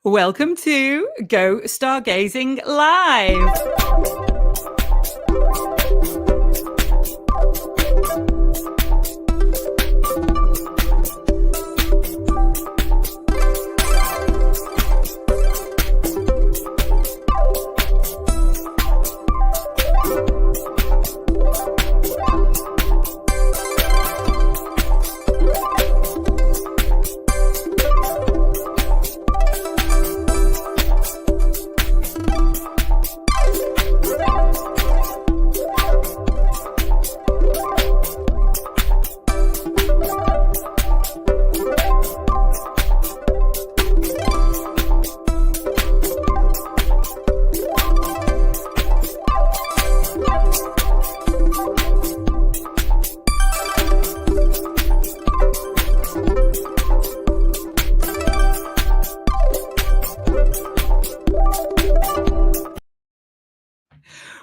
Welcome to Go Stargazing Live.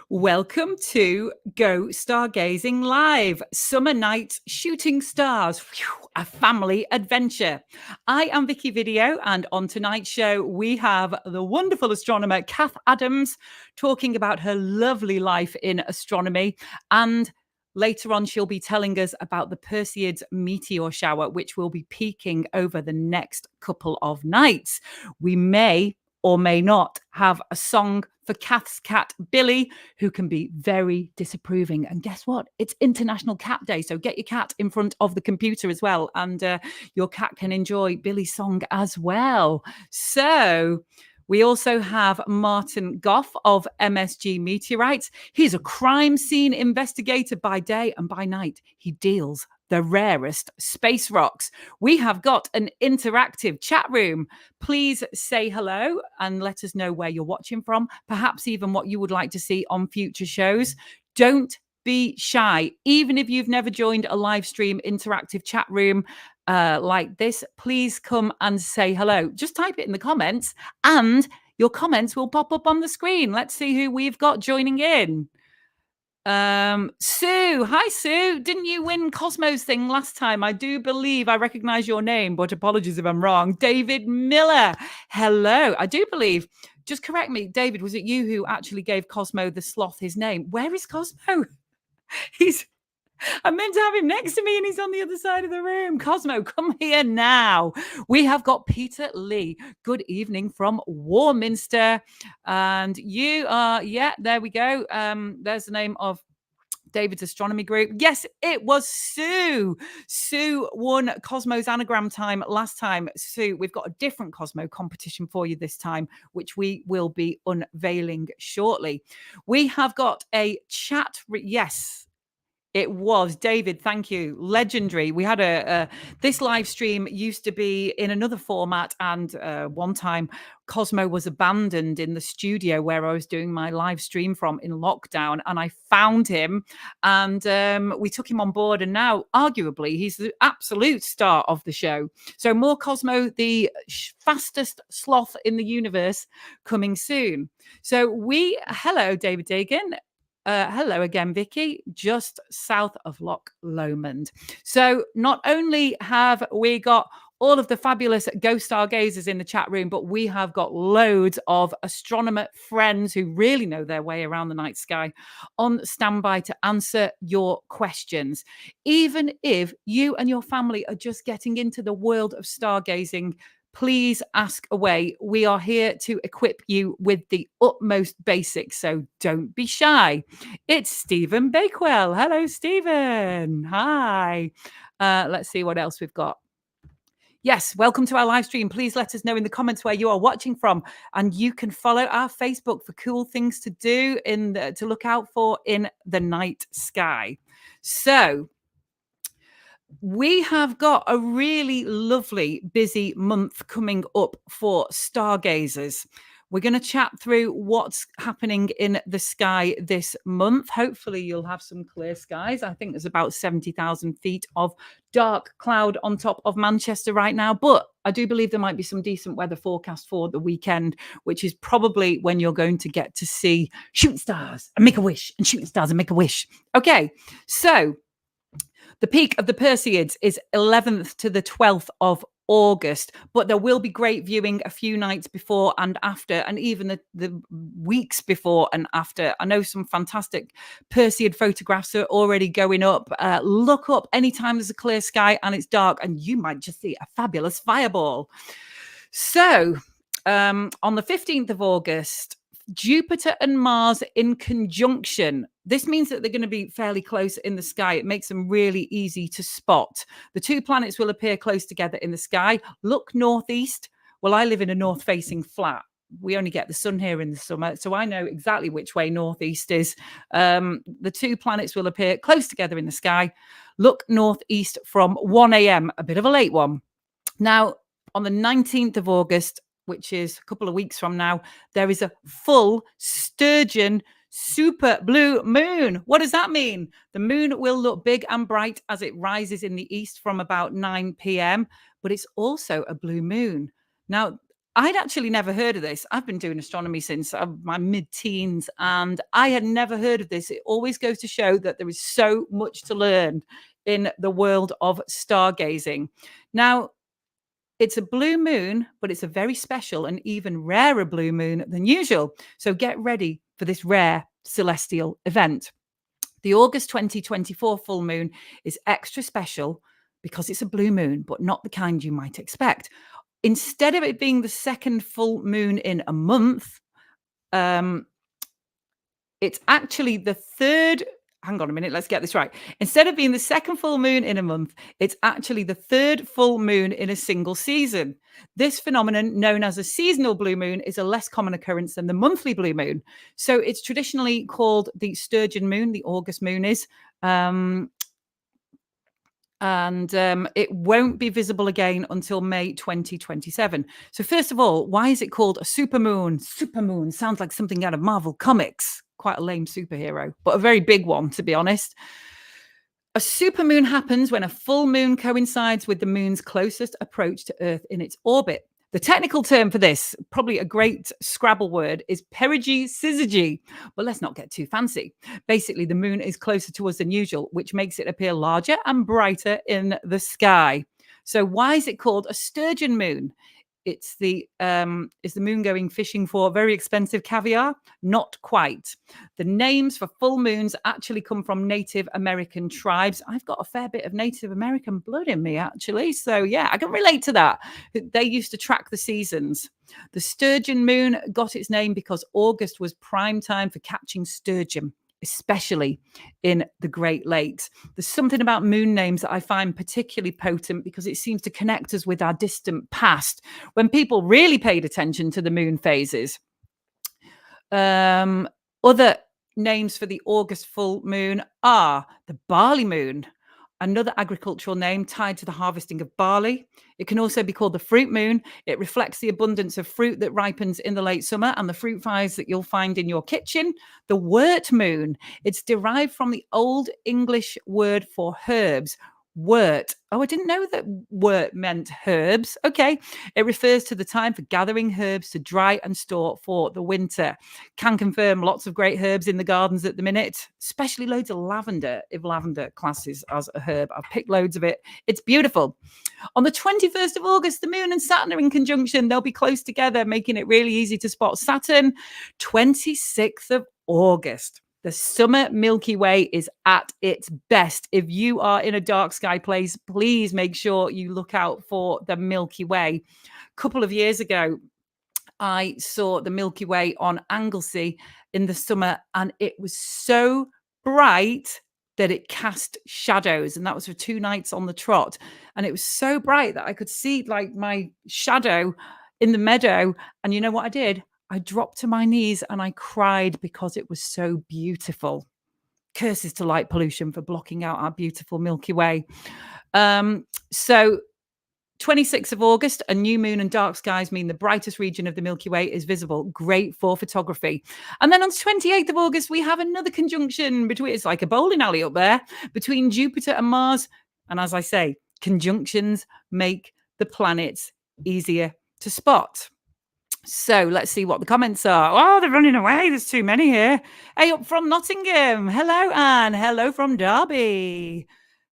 Welcome to Go Stargazing Live, Summer Night Shooting Stars, a family adventure. I am Vicky Video, and on tonight's show, we have the wonderful astronomer Cath Adams talking about her lovely life in astronomy. And later on, she'll be telling us about the Perseids meteor shower, which will be peaking over the next couple of nights. We may or may not have a song for Cath's cat, Billy, who can be very disapproving. And guess what? It's International Cat Day. So get your cat in front of the computer as well. And your cat can enjoy Billy's song as well. So we also have Martin Goff of MSG Meteorites. He's a crime scene investigator by day, and by night, he deals the rarest space rocks. We have got an interactive chat room. Please say hello and let us know where you're watching from, perhaps even what you would like to see on future shows. Don't be shy. Even if you've never joined a live stream interactive chat room like this, please come and say hello. Just type it in the comments and your comments will pop up on the screen. Let's see who we've got joining in. Sue. Hi, Sue. Didn't you win Cosmo's thing last time? I do believe I recognize your name, but apologies if I'm wrong. David Miller. Hello. I do believe, just correct me, David, was it you who actually gave Cosmo the Sloth his name? Where is Cosmo? I meant to have him next to me and he's on the other side of the room. Cosmo, come here now. We have got Peter Lee. Good evening from Warminster. And you are, there we go. There's the name of David's astronomy group. Yes, it was Sue. Sue won Cosmo's anagram time last time. Sue, we've got a different Cosmo competition for you this time, which we will be unveiling shortly. We have got a chat. Yes. It was David. Thank you. Legendary. We had this live stream used to be in another format. And one time Cosmo was abandoned in the studio where I was doing my live stream from in lockdown. And I found him and we took him on board. And now arguably he's the absolute star of the show. So more Cosmo, the fastest sloth in the universe, coming soon. So hello, David Dagan. Hello again, Vicky, just south of Loch Lomond. So not only have we got all of the fabulous Go Stargazers in the chat room, but we have got loads of astronomer friends who really know their way around the night sky on standby to answer your questions. Even if you and your family are just getting into the world of stargazing, please ask away. We are here to equip you with the utmost basics, so don't be shy. It's Stephen Bakewell. Hello, Stephen. Hi. Let's see what else we've got. Yes, welcome to our live stream. Please let us know in the comments where you are watching from, and you can follow our Facebook for cool things to do to look out for in the night sky. So we have got a really lovely, busy month coming up for stargazers. We're going to chat through what's happening in the sky this month. Hopefully you'll have some clear skies. I think there's about 70,000 feet of dark cloud on top of Manchester right now. But I do believe there might be some decent weather forecast for the weekend, which is probably when you're going to get to see shooting stars and make a wish and shooting stars and make a wish. Okay, so the peak of the Perseids is 11th to the 12th of August, but there will be great viewing a few nights before and after, and even the weeks before and after. I know some fantastic Perseid photographs are already going up. Look up anytime there's a clear sky and it's dark, and you might just see a fabulous fireball. So, on the 15th of August, Jupiter and Mars in conjunction. This means that they're going to be fairly close in the sky. It makes them really easy to spot. The two planets will appear close together in the sky. Look northeast. Well, I live in a north-facing flat. We only get the sun here in the summer, so I know exactly which way northeast is. The two planets will appear close together in the sky. Look northeast from 1 a.m., a bit of a late one. Now, on the 19th of August, which is a couple of weeks from now, there is a full sturgeon super blue moon. What does that mean? The moon will look big and bright as it rises in the east from about 9 p.m., but it's also a blue moon. Now, I'd actually never heard of this. I've been doing astronomy since my mid-teens, and I had never heard of this. It always goes to show that there is so much to learn in the world of stargazing. Now, it's a blue moon, but it's a very special and even rarer blue moon than usual. So get ready for this rare celestial event. The August 2024 full moon is extra special because it's a blue moon, but not the kind you might expect. Instead of it being the second full moon in a month, it's actually the third. Hang on a minute, let's get this right. Instead of being the second full moon in a month, it's actually the third full moon in a single season. This phenomenon, known as a seasonal blue moon, is a less common occurrence than the monthly blue moon. So it's traditionally called the sturgeon moon, the August moon is. It won't be visible again until May 2027. So first of all, why is it called a supermoon? Supermoon sounds like something out of Marvel Comics. Quite a lame superhero, but a very big one, to be honest. A supermoon happens when a full moon coincides with the moon's closest approach to Earth in its orbit. The technical term for this, probably a great Scrabble word, is perigee syzygy. But let's not get too fancy. Basically, the moon is closer to us than usual, which makes it appear larger and brighter in the sky. So why is it called a sturgeon moon? Is the moon going fishing for very expensive caviar? Not quite. The names for full moons actually come from Native American tribes. I've got a fair bit of Native American blood in me, actually. So yeah, I can relate to that. They used to track the seasons. The sturgeon moon got its name because August was prime time for catching sturgeon, especially in the Great Lakes. There's something about moon names that I find particularly potent because it seems to connect us with our distant past when people really paid attention to the moon phases. Other names for the August full moon are the barley moon, another agricultural name tied to the harvesting of barley. It can also be called the fruit moon. It reflects the abundance of fruit that ripens in the late summer and the fruit flies that you'll find in your kitchen. The wort moon, it's derived from the Old English word for herbs, wort. Oh, I didn't know that wort meant herbs. Okay. It refers to the time for gathering herbs to dry and store for the winter. Can confirm lots of great herbs in the gardens at the minute, especially loads of lavender, if lavender classes as a herb. I've picked loads of it. It's beautiful. On the 21st of August, the moon and Saturn are in conjunction. They'll be close together, making it really easy to spot Saturn. 26th of August. The summer Milky Way is at its best. If you are in a dark sky place, please make sure you look out for the Milky Way. A couple of years ago, I saw the Milky Way on Anglesey in the summer, and it was so bright that it cast shadows, and that was for 2 nights on the trot. And it was so bright that I could see like my shadow in the meadow. And you know what I did? I dropped to my knees and I cried because it was so beautiful. Curses to light pollution for blocking out our beautiful Milky Way. So 26th of August, a new moon and dark skies mean the brightest region of the Milky Way is visible. Great for photography. And then on 28th of August, we have another conjunction between, it's like a bowling alley up there, between Jupiter and Mars. And as I say, conjunctions make the planets easier to spot. So let's see what the comments are. Oh, they're running away. There's too many here. Hey, up from Nottingham. Hello, Anne. Hello from Derby.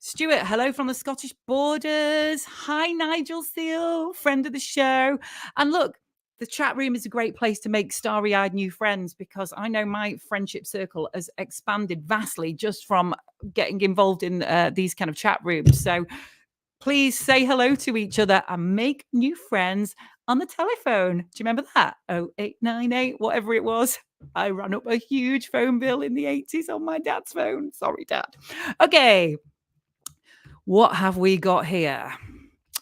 Stuart, hello from the Scottish borders. Hi, Nigel Seal, friend of the show. And look, the chat room is a great place to make starry-eyed new friends, because I know my friendship circle has expanded vastly just from getting involved in these kind of chat rooms. So please say hello to each other and make new friends on the telephone. Do you remember that? 0898, whatever it was. I ran up a huge phone bill in the 80s on my dad's phone. Sorry, Dad. Okay. What have we got here?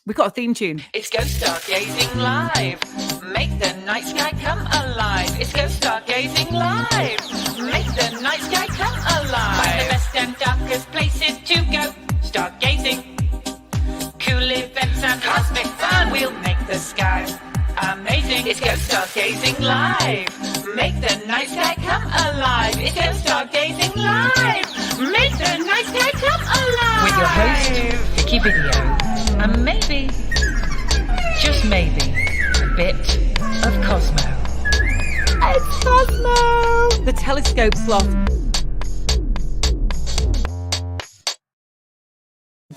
We've got a theme tune. It's Go Stargazing Live. Make the night sky come alive. It's Go Stargazing Live. Make the night sky come alive. Find the best and darkest places to go stargazing. Cool events and cosmic fun. We'll make the sky amazing. It's Go Stargazing Live. Make the night sky come alive. It's Go Stargazing Live. Make the night sky come alive. With your host, Vicky Video. And maybe, just maybe, a bit of Cosmo. It's Cosmo! The telescope sloth.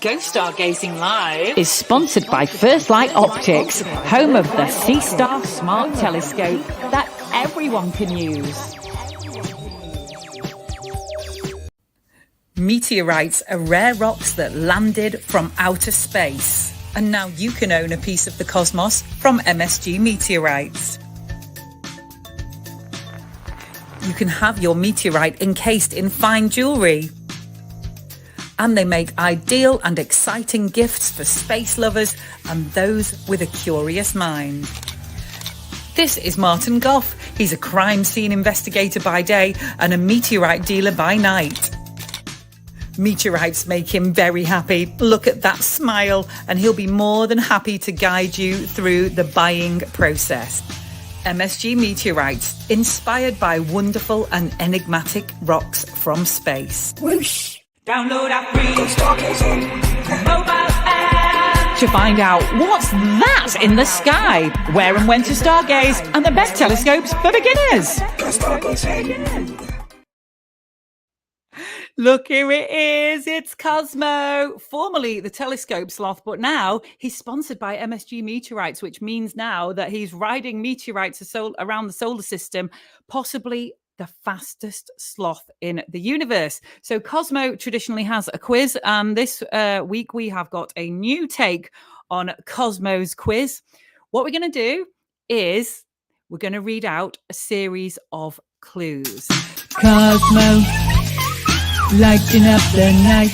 Go Stargazing Live is sponsored by First Light Optics, home of the Sea Star Smart Telescope that everyone can use. Meteorites are rare rocks that landed from outer space. And now you can own a piece of the cosmos from MSG Meteorites. You can have your meteorite encased in fine jewellery. And they make ideal and exciting gifts for space lovers and those with a curious mind. This is Martin Goff. He's a crime scene investigator by day and a meteorite dealer by night. Meteorites make him very happy. Look at that smile, and he'll be more than happy to guide you through the buying process. MSG Meteorites, inspired by wonderful and enigmatic rocks from space. Whoosh! Download our free Stargazing mobile app to find out what's that in the sky, where and when to stargaze, and the best telescopes for beginners. Look, here it is. It's Cosmo, formerly the telescope sloth, but now he's sponsored by MSG Meteorites, which means now that he's riding meteorites around the solar system, possibly the fastest sloth in the universe. So Cosmo traditionally has a quiz, and this week we have got a new take on Cosmo's quiz. What we're going to do is we're going to read out a series of clues. Cosmo lighting up the night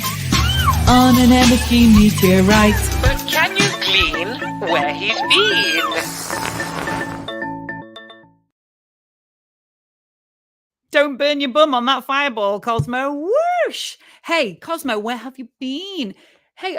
on an MSG meteorite. But can you glean where he's been? Don't burn your bum on that fireball, Cosmo. Whoosh! Hey, Cosmo, where have you been? Hey,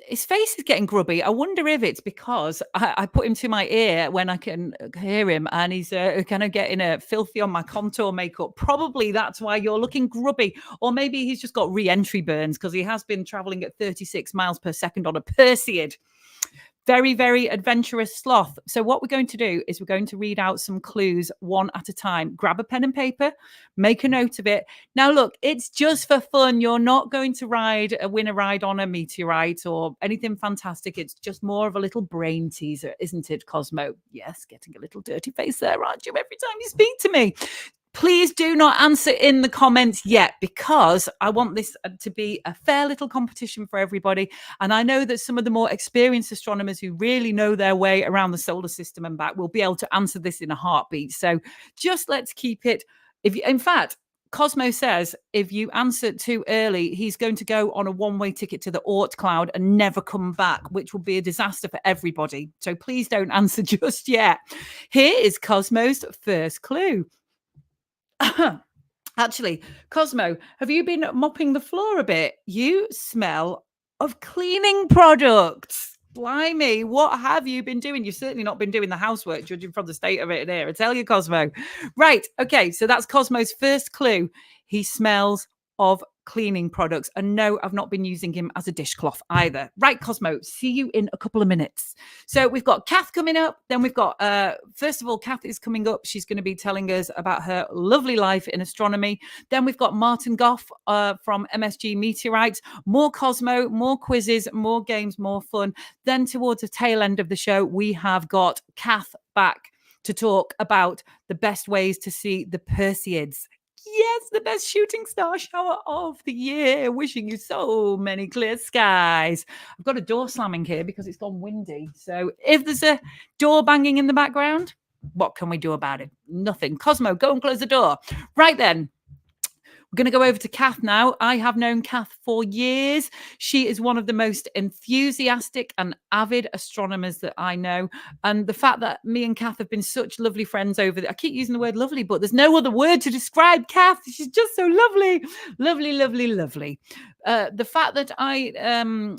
his face is getting grubby. I wonder if it's because I put him to my ear when I can hear him, and he's kind of getting filthy on my contour makeup. Probably that's why you're looking grubby. Or maybe he's just got re-entry burns because he has been traveling at 36 miles per second on a Perseid. Very, very adventurous sloth. So what we're going to do is we're going to read out some clues one at a time. Grab a pen and paper, make a note of it. Now, look, it's just for fun. You're not going to win a ride on a meteorite or anything fantastic. It's just more of a little brain teaser, isn't it, Cosmo? Yes, getting a little dirty face there, aren't you, every time you speak to me? Please do not answer in the comments yet, because I want this to be a fair little competition for everybody. And I know that some of the more experienced astronomers who really know their way around the solar system and back will be able to answer this in a heartbeat. So just let's keep it. In fact, Cosmo says if you answer too early, he's going to go on a one-way ticket to the Oort cloud and never come back, which will be a disaster for everybody. So please don't answer just yet. Here is Cosmo's first clue. Actually, Cosmo, have you been mopping the floor a bit? You smell of cleaning products. Blimey, what have you been doing? You've certainly not been doing the housework, judging from the state of it here. I tell you, Cosmo. Right, okay, so that's Cosmo's first clue. He smells of cleaning products. And no, I've not been using him as a dishcloth either. Right, Cosmo, see you in a couple of minutes. So we've got Cath coming up. Then we've got, first of all, Cath is coming up. She's going to be telling us about her lovely life in astronomy. Then we've got Martin Goff from MSG Meteorites. More Cosmo, more quizzes, more games, more fun. Then towards the tail end of the show, we have got Cath back to talk about the best ways to see the Perseids. Yes, the best shooting star shower of the year. Wishing you so many clear skies. I've got a door slamming here because it's gone windy. So if there's a door banging in the background, what can we do about it? Nothing. Cosmo, go and close the door. Right then. We're going to go over to Cath now. I have known Cath for years. She is one of the most enthusiastic and avid astronomers that I know. And the fact that me and Cath have been such lovely friends I keep using the word lovely, but there's no other word to describe Cath. She's just so lovely. Lovely, lovely, lovely. The fact that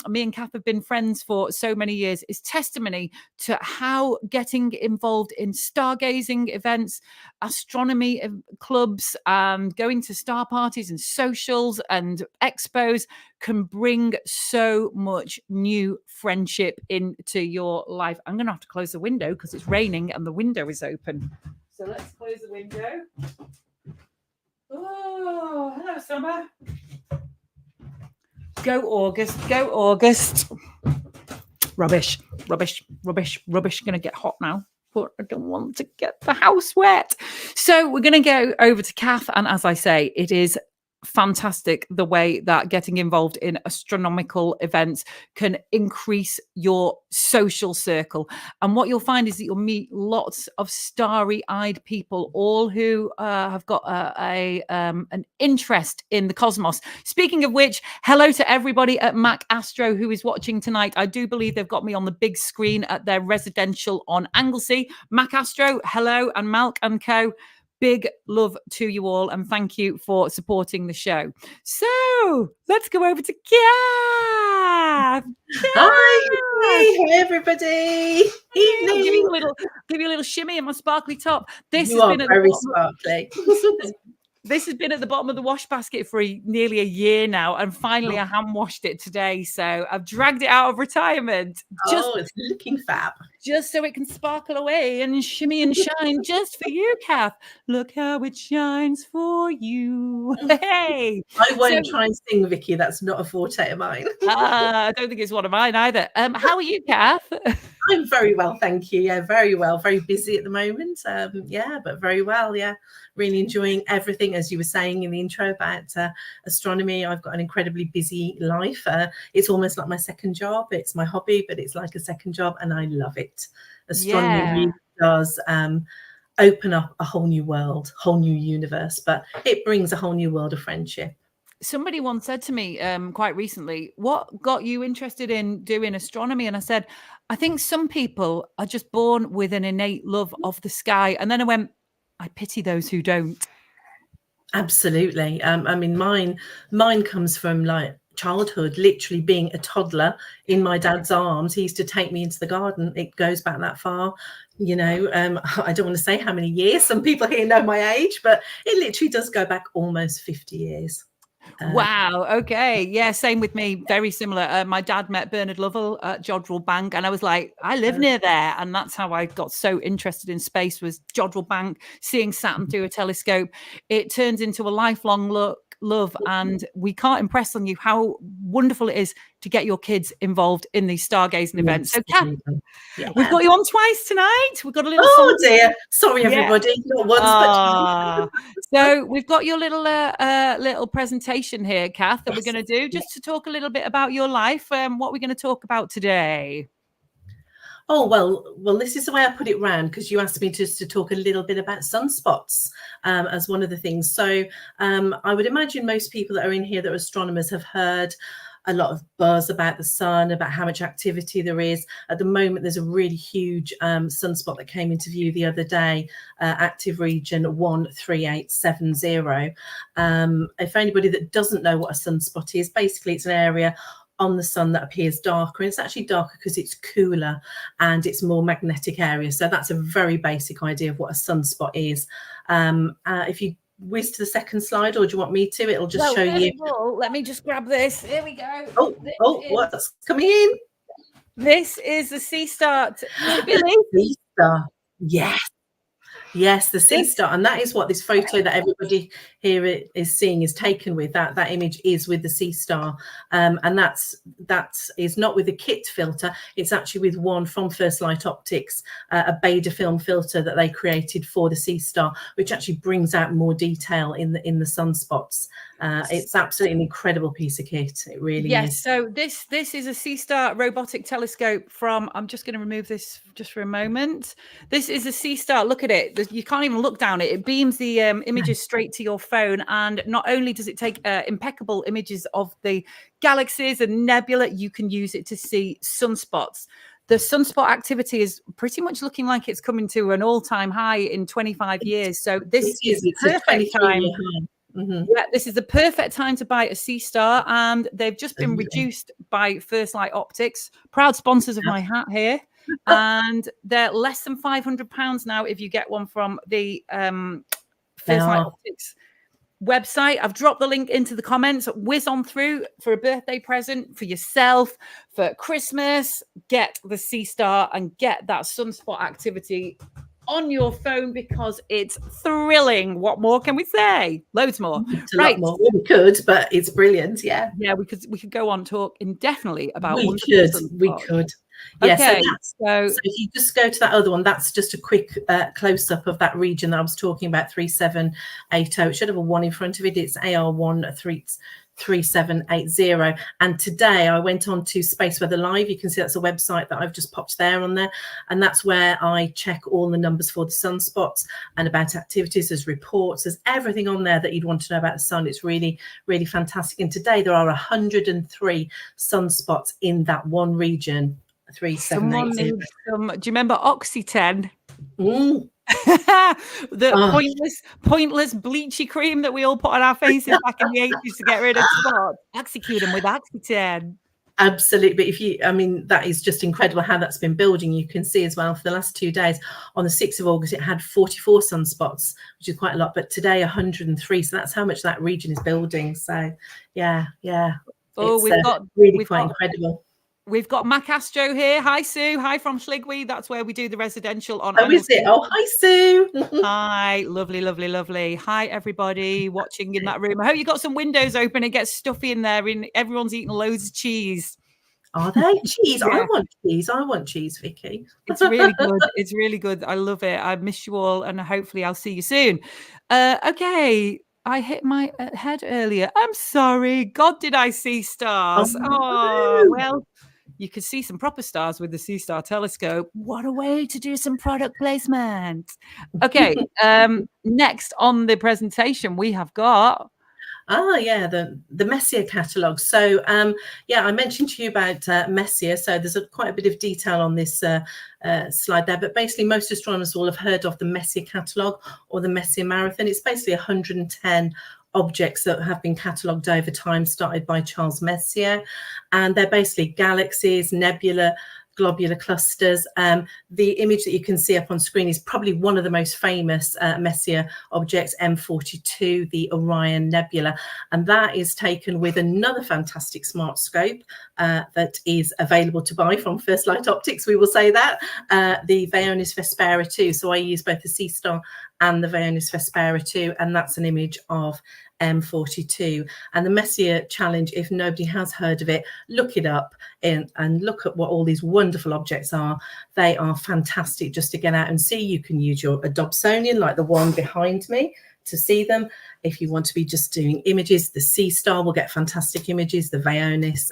me and Cath have been friends for so many years is testimony to how getting involved in stargazing events, astronomy clubs, and going to star parties and socials and expos can bring so much new friendship into your life. I'm going to have to close the window because it's raining and the window is open. So let's close the window. Oh, hello, summer. Go August, go August. Rubbish, rubbish, rubbish, rubbish. Going to get hot now, but I don't want to get the house wet. So we're going to go over to Cath. And as I say, it is fantastic the way that getting involved in astronomical events can increase your social circle. And what you'll find is that you'll meet lots of starry-eyed people, all who have got an interest in the cosmos. Speaking of which, hello to everybody at Mac Astro who is watching tonight. I do believe they've got me on the big screen at their residential on Anglesey. Mac Astro, hello, and Malk and Co. Big love to you all, and thank you for supporting the show. So let's go over to Cath. Hi, everybody. Evening. Give you a little shimmy in my sparkly top. This has been very sparkly. This has been at the bottom of the wash basket for nearly a year now, and finally I hand washed it today. So I've dragged it out of retirement. It's looking fab. Just so it can sparkle away and shimmy and shine just for you, Cath. Look how it shines for you. Hey! I won't try and sing, Vicky. That's not a forte of mine. I don't think it's one of mine either. How are you, Cath? I'm very well, thank you. Yeah, very well. Very busy at the moment. But very well. Yeah, really enjoying everything, as you were saying in the intro about astronomy. I've got an incredibly busy life. It's almost like my second job. It's my hobby, but it's like a second job, and I love it. Astronomy really does open up a whole new world, whole new universe, but it brings a whole new world of friendship. Somebody once said to me quite recently, what got you interested in doing astronomy? And I said, I think some people are just born with an innate love of the sky. And then I went, I pity those who don't. Absolutely. I mean, mine comes from like childhood, literally being a toddler in my dad's arms. He used to take me into the garden. It goes back that far. You know, I don't want to say how many years. Some people here know my age, but it literally does go back almost 50 years. Wow. Okay. Yeah. Same with me. Very similar. My dad met Bernard Lovell at Jodrell Bank, and I was like, I live near there, and that's how I got so interested in space. Was Jodrell Bank, seeing Saturn through a telescope. It turns into a lifelong love, and we can't impress on you how wonderful it is to get your kids involved in these stargazing events. So, Cath, we've got you on twice tonight. We've got a little. Oh dear, sorry everybody, not once but twice. So we've got your little presentation here, Cath, that we're going to do just to talk a little bit about your life. What we're going to talk about today. Oh, well, this is the way I put it round, because you asked me just to talk a little bit about sunspots as one of the things. So I would imagine most people that are in here that are astronomers have heard a lot of buzz about the sun, about how much activity there is. At the moment, there's a really huge sunspot that came into view the other day, active region 13870. If anybody that doesn't know what a sunspot is, basically it's an area on the sun that appears darker, and it's actually darker because it's cooler and it's more magnetic area. So that's a very basic idea of what a sunspot is. If you whiz to the second slide, or do you want me to? It'll just show you. Let me just grab this. Here we go. What's coming in? This is the sea star. Is it Billy? Sea star. Yes, the sea star, and that is what this photo that everybody here is seeing is taken with. That image is with the sea star, and that is not with a kit filter. It's actually with one from First Light Optics, a Beta film filter that they created for the sea star, which actually brings out more detail in the sunspots. It's absolutely an incredible piece of kit. It really is. So this is a sea star robotic telescope from. I'm just going to remove this just for a moment. This is a sea star. Look at it. You can't even look down it. It beams the images straight to your phone, and not only does it take impeccable images of the galaxies and nebula, you can use it to see sunspots. The sunspot activity is pretty much looking like it's coming to an all-time high in 25 years. So this is the perfect time. Yeah, this is the perfect time to buy a sea star, and they've just been reduced by First Light Optics, proud sponsors of my hat here. And they're less than £500 now if you get one from the First Light Optics website. I've dropped the link into the comments. Whiz on through for a birthday present, for yourself, for Christmas. Get the sea star and get that sunspot activity on your phone, because it's thrilling. What more can we say? Loads more. Right. More. Well, we could, but it's brilliant. Yeah, we could go on talk indefinitely about. We could. Yeah, so if you just go to that other one, that's just a quick close-up of that region that I was talking about, 3780. It should have a 1 in front of it. It's AR13780. And today I went on to Space Weather Live. You can see that's a website that I've just popped there on there. And that's where I check all the numbers for the sunspots and about activities. There's reports. There's everything on there that you'd want to know about the sun. It's really, really fantastic. And today there are 103 sunspots in that one region. 3780. Do you remember Oxy-10? The pointless bleachy cream that we all put on our faces back in the 80s to get rid of spots. Execute them with Oxy-10. Absolutely. But that is just incredible how that's been building. You can see as well for the last 2 days, on the 6th of August, it had 44 sunspots, which is quite a lot, but today 103. So that's how much that region is building. So yeah. Oh, we've got incredible. We've got Mac Astro here. Hi, Sue. Hi from Schligwe. That's where we do the residential on. Oh, is it? Oh, hi, Sue. Hi. Lovely. Hi, everybody watching in that room. I hope you got some windows open. It gets stuffy in there. Everyone's eating loads of cheese. Are they? Cheese? Yeah. I want cheese, Vicky. It's really good. It's really good. I love it. I miss you all, and hopefully I'll see you soon. Okay. I hit my head earlier. I'm sorry. God, did I see stars? Oh, well, you could see some proper stars with the Sea Star telescope. What a way to do some product placement. Okay. Next on the presentation, we have got... the Messier catalogue. So I mentioned to you about Messier. So there's quite a bit of detail on this slide there, but basically most astronomers will have heard of the Messier catalogue or the Messier marathon. It's basically 110 objects that have been catalogued over time, started by Charles Messier, and they're basically galaxies, nebula, globular clusters. The image that you can see up on screen is probably one of the most famous Messier objects, M42, the Orion Nebula, and that is taken with another fantastic smart scope that is available to buy from First Light Optics. We will say that the Vaonis Vespera 2. So I use both the Sea Star and the Vaonis Vespera 2, and that's an image of M42. And the Messier challenge, if nobody has heard of it, look it up and look at what all these wonderful objects are. They are fantastic just to get out and see. You can use your Dobsonian, like the one behind me, to see them. If you want to be just doing images, the Sea Star will get fantastic images, the Vaonis,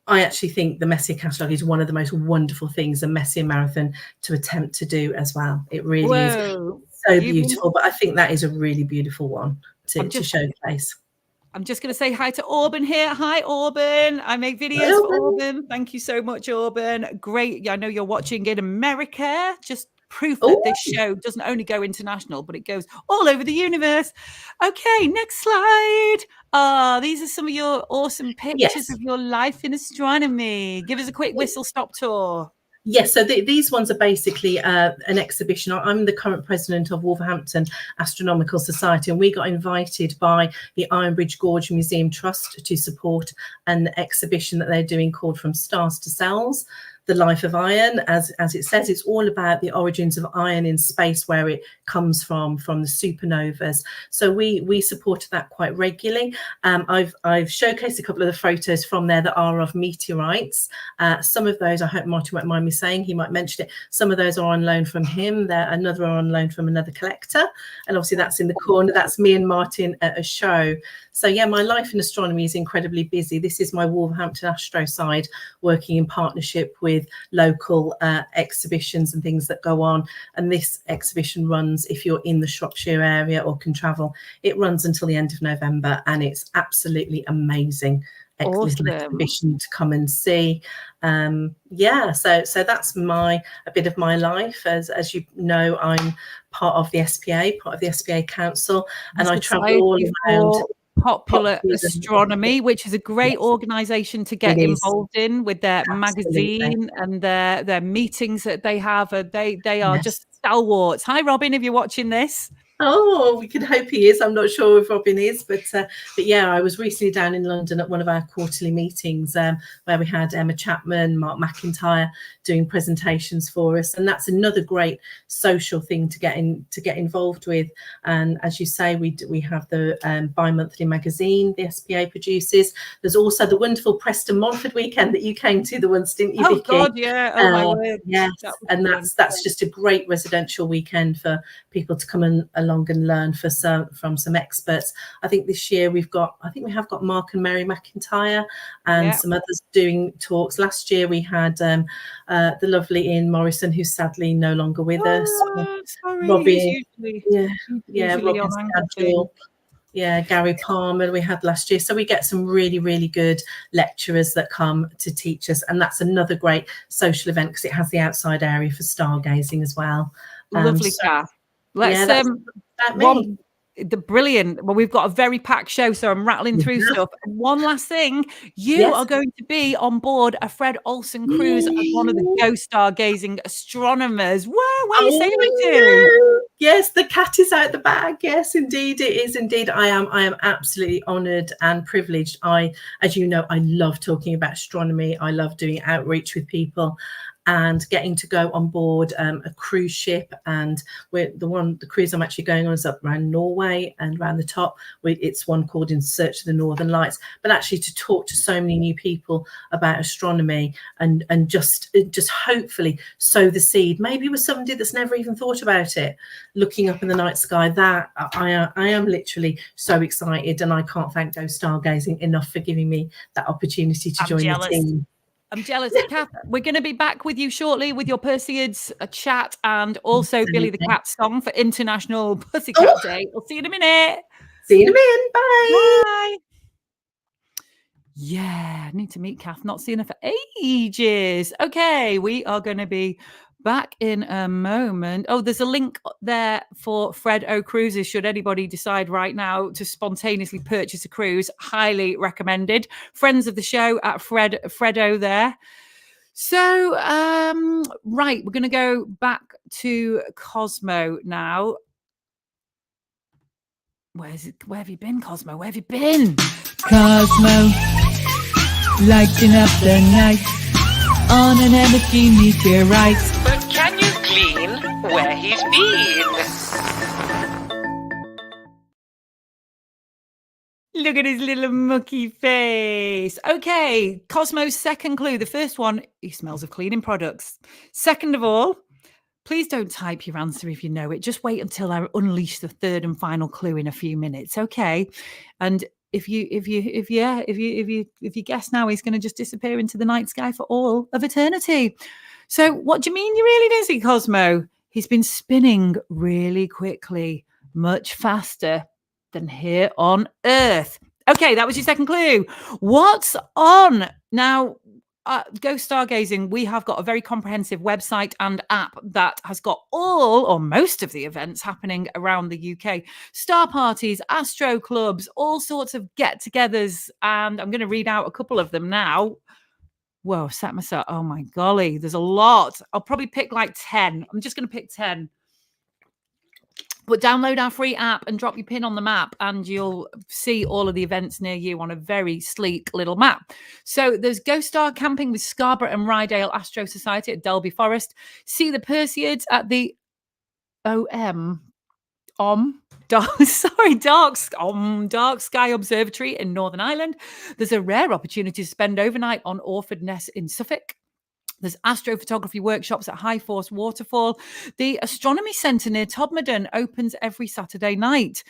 I actually think the Messier catalogue is one of the most wonderful things a Messier marathon to attempt to do as well. It really is so beautiful, but I think that is a really beautiful one to showcase. I'm just going to say hi to Auburn here. Hi, Auburn. I make videos for Auburn. Thank you so much, Auburn. Great. Yeah, I know you're watching in America. Just proof that this show doesn't only go international, but it goes all over the universe. Okay, next slide. These are some of your awesome pictures of your life in astronomy. Give us a quick whistle-stop tour. Yes, so these ones are basically an exhibition. I'm the current president of Wolverhampton Astronomical Society, and we got invited by the Ironbridge Gorge Museum Trust to support an exhibition that they're doing called From Stars to Cells, the life of iron. As it says, it's all about the origins of iron in space, where it comes from the supernovas. So we supported that quite regularly. I've showcased a couple of the photos from there that are of meteorites. Some of those, I hope Martin won't mind me saying, he might mention it. Some of those are on loan from him. Another are on loan from another collector. And obviously that's in the corner. That's me and Martin at a show. So yeah, my life in astronomy is incredibly busy. This is my Wolverhampton Astro side, working in partnership with local exhibitions and things that go on. And this exhibition runs, if you're in the Shropshire area or can travel, it runs until the end of November, and it's absolutely amazing. Awesome. Exhibition to come and see. Yeah, so that's a bit of my life. As you know, I'm part of the SPA, part of the SPA Council, and I travel all around Popular Astronomy, which is a great organization to get involved in, with their magazine and their meetings that they have. They are just stalwarts. Hi, Robin, if you're watching this. Oh, we can hope he is. I'm not sure if Robin is, but yeah, I was recently down in London at one of our quarterly meetings where we had Emma Chapman, Mark McIntyre doing presentations for us, and that's another great social thing to get involved with. And as you say, we have the bi-monthly magazine the SPA produces. There's also the wonderful Preston Montford weekend that you came to the once, didn't you, Vicky? God, yeah. Oh my word. Yes, and that's just a great residential weekend for people to come along and learn from some experts. I think this year we have got Mark and Mary McIntyre and some others doing talks. Last year we had the lovely Ian Morrison, who's sadly no longer with us. Sorry, Robin, Robin Schedule. Yeah, Gary Palmer we had last year. So we get some really, really good lecturers that come to teach us. And that's another great social event because it has the outside area for stargazing as well. Lovely, Cath. Let's brilliant. Well, we've got a very packed show, so I'm rattling through stuff. One last thing, you are going to be on board a Fred Olsen cruise as one of the ghost stargazing astronomers. Whoa, where are you sailing to? Yes, the cat is out the bag. Yes, indeed, it is. Indeed, I am absolutely honoured and privileged. As you know, I love talking about astronomy. I love doing outreach with people. And getting to go on board a cruise ship, and the cruise I'm actually going on is up around Norway and around the top. It's one called In Search of the Northern Lights. But actually, to talk to so many new people about astronomy and just hopefully sow the seed, maybe with somebody that's never even thought about it, looking up in the night sky. That I am literally so excited, and I can't thank Ghost Stargazing enough for giving me that opportunity to join the team. I'm jealous. Cath, we're going to be back with you shortly with your Perseids chat and also Billy the Cat song for International Pussycat Day. I'll see you in a minute. See you in a minute. Bye. Bye. Yeah, I need to meet Cath. Not seen her for ages. Okay, we are going to be back in a moment. Oh, there's a link there for Fred O Cruises. Should anybody decide right now to spontaneously purchase a cruise, highly recommended. Friends of the show at Fredo there. So, right, we're going to go back to Cosmo now. Where have you been, Cosmo? Where have you been? Cosmo, lighting up the night on an empty meteorite. But can you clean where he's been? Look at his little mucky face. Okay, Cosmo's second clue. The first one, he smells of cleaning products. Second of all, please don't type your answer if you know it. Just wait until I unleash the third and final clue in a few minutes, okay? And if you guess now, he's going to just disappear into the night sky for all of eternity. So what do you mean you're really busy, Cosmo? He's been spinning really quickly, much faster than here on Earth. Okay, that was your second clue. What's on? Now, Ghost Stargazing, we have got a very comprehensive website and app that has got all or most of the events happening around the UK. Star parties, astro clubs, all sorts of get-togethers. And I'm going to read out a couple of them now. Whoa, set myself. Oh my golly, there's a lot. I'll probably pick like 10. I'm just going to pick 10. But download our free app and drop your pin on the map, and you'll see all of the events near you on a very sleek little map. So there's Ghost Star camping with Scarborough and Rydale Astro Society at Delby Forest. See the Perseids at the Dark Sky Observatory in Northern Ireland. There's a rare opportunity to spend overnight on Orford Ness in Suffolk. There's astrophotography workshops at High Force Waterfall. The Astronomy Centre near Todmorden opens every Saturday night.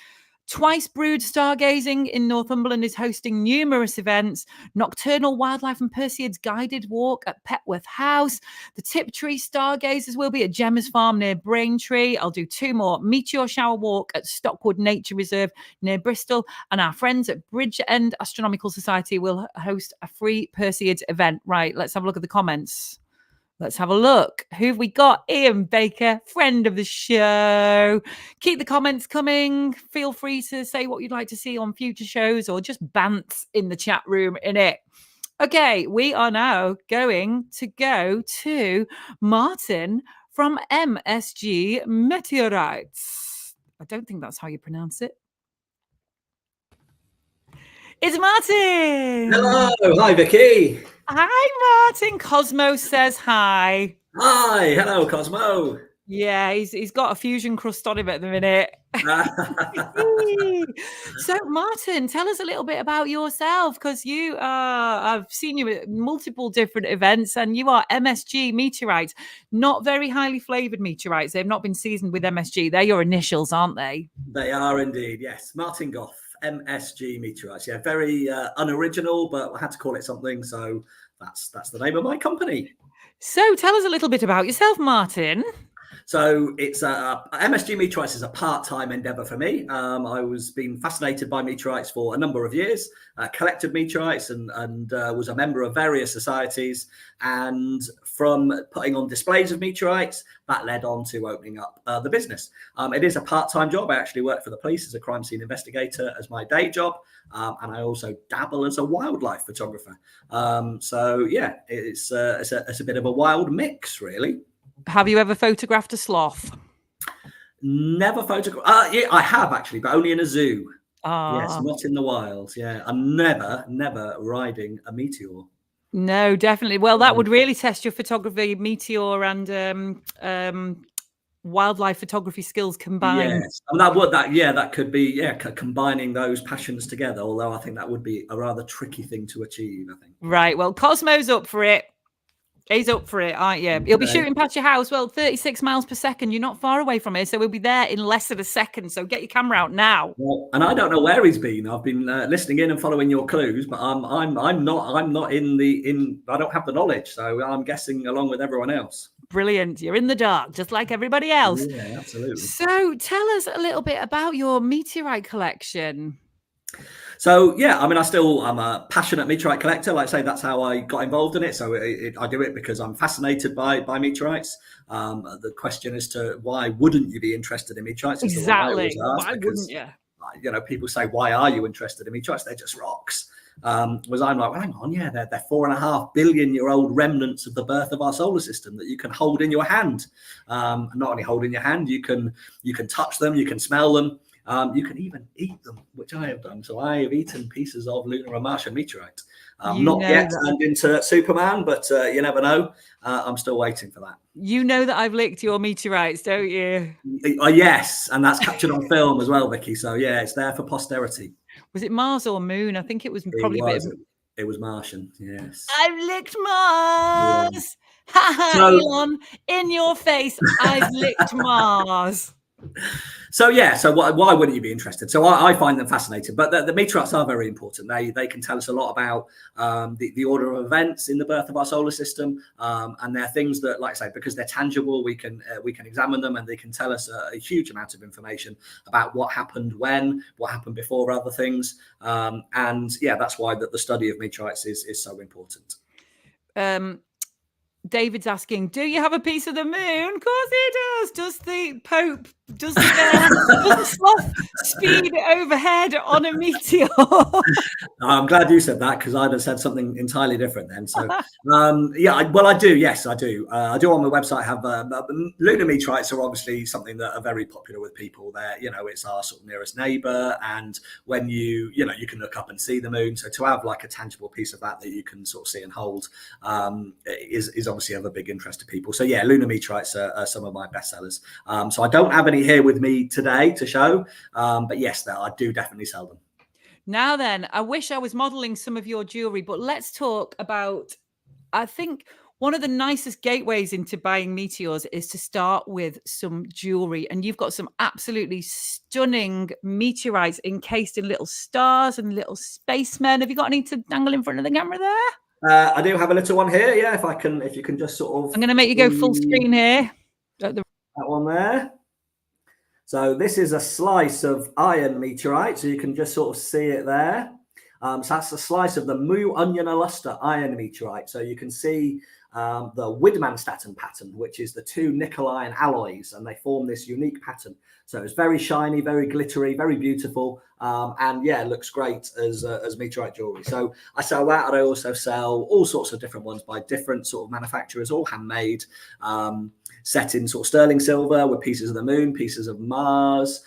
Twice Brewed Stargazing in Northumberland is hosting numerous events. Nocturnal Wildlife and Perseids guided walk at Petworth House. The Tiptree Stargazers will be at Gemma's Farm near Braintree. I'll do 2 more. Meteor Shower Walk at Stockwood Nature Reserve near Bristol. And our friends at Bridgend Astronomical Society will host a free Perseids event. Right, let's have a look at the comments. Let's have a look. Who have we got? Ian Baker, friend of the show. Keep the comments coming. Feel free to say what you'd like to see on future shows, or just bants in the chat room in it. Okay, we are now going to go to Martin from MSG Meteorites. I don't think that's how you pronounce it. It's Martin. Hello, hi Vicky. Hi, Martin. Cosmo says hi. Hi, hello, Cosmo. Yeah, he's got a fusion crust on him at the minute. So, Martin, tell us a little bit about yourself, because you I've seen you at multiple different events, and you are MSG Meteorites, not very highly flavored meteorites. They've not been seasoned with MSG. They're your initials, aren't they? They are indeed, yes. Martin Goff, MSG Meteorites. Yeah, very unoriginal, but I had to call it something, so that's the name of my company. So, tell us a little bit about yourself, Martin. So it's MSG Meteorites is a part-time endeavor for me. I was been fascinated by meteorites for a number of years, collected meteorites and was a member of various societies. And from putting on displays of meteorites, that led on to opening up the business. It is a part-time job. I actually work for the police as a crime scene investigator as my day job. And I also dabble as a wildlife photographer. So yeah, it's a bit of a wild mix, really. Have you ever photographed a sloth? Never photographed. Yeah, I have actually, but only in a zoo. Yes, not in the wild. Yeah, I'm never riding a meteor. No, definitely. Well, that would really test your photography, meteor and wildlife photography skills combined. Yes, and that could be combining those passions together. Although I think that would be a rather tricky thing to achieve. I think. Right. Well, Cosmo's up for it. He's up for it, aren't you? He'll be shooting past your house. Well, 36 miles per second. You're not far away from here, so we'll be there in less than a second. So get your camera out now. Well, and I don't know where he's been. I've been listening in and following your clues, but I'm not in. I don't have the knowledge, so I'm guessing along with everyone else. Brilliant. You're in the dark, just like everybody else. Yeah, absolutely. So tell us a little bit about your meteorite collection. So yeah, I mean, I'm a passionate meteorite collector. Like I say, that's how I got involved in it. So I do it because I'm fascinated by meteorites. The question as to why wouldn't you be interested in meteorites? Exactly. Why wouldn't you? You know, people say, why are you interested in meteorites? They're just rocks. Was I'm like, well, hang on, yeah, they're 4.5 billion year old remnants of the birth of our solar system that you can hold in your hand. And not only hold in your hand, you can touch them, you can smell them. You can even eat them, which I have done. So I have eaten pieces of lunar and Martian meteorite. Not yet turned into Superman, but you never know. I'm still waiting for that. You know that I've licked your meteorites, don't you? Yes, and that's captured on film as well, Vicky. So yeah, it's there for posterity. Was it Mars or Moon? I think it was probably a bit of... It was Martian, yes. I've licked Mars. Ha ha, Elon, in your face. I've licked Mars. So yeah, so why wouldn't you be interested? So I find them fascinating, but the meteorites are very important. They can tell us a lot about the order of events in the birth of our solar system, and they're things that, like I say, because they're tangible, we can examine them, and they can tell us a huge amount of information about what happened when, what happened before other things, and yeah, that's why the study of meteorites is so important. David's asking, do you have a piece of the moon? Of course he does. Does the Pope Doesn't Sloth speed overhead on a meteor? I'm glad you said that, because I'd have said something entirely different then. So, I do. Yes, I do. I do on my website have lunar meteorites are obviously something that are very popular with people. There, it's our sort of nearest neighbour, and when you can look up and see the moon. So to have like a tangible piece of that you can sort of see and hold is obviously of a big interest to people. So yeah, lunar meteorites are some of my best sellers. So I don't have any here with me today to show, but yes, I do definitely sell them. Now then, I wish I was modelling some of your jewellery, but let's talk about, I think one of the nicest gateways into buying meteors is to start with some jewellery. And you've got some absolutely stunning meteorites encased in little stars and little spacemen. Have you got any to dangle in front of the camera there? I do have a little one here. Yeah, if you can just sort of... I'm going to make you go full screen here. That one there. So this is a slice of iron meteorite. So you can just sort of see it there. So that's a slice of the Mu Onion Aluster iron meteorite. So you can see the Widmanstatten pattern, which is the two nickel iron alloys, and they form this unique pattern. So it's very shiny, very glittery, very beautiful, and yeah, it looks great as meteorite jewelry. So I sell that, and I also sell all sorts of different ones by different sort of manufacturers, all handmade, set in sort of sterling silver with pieces of the moon, pieces of Mars,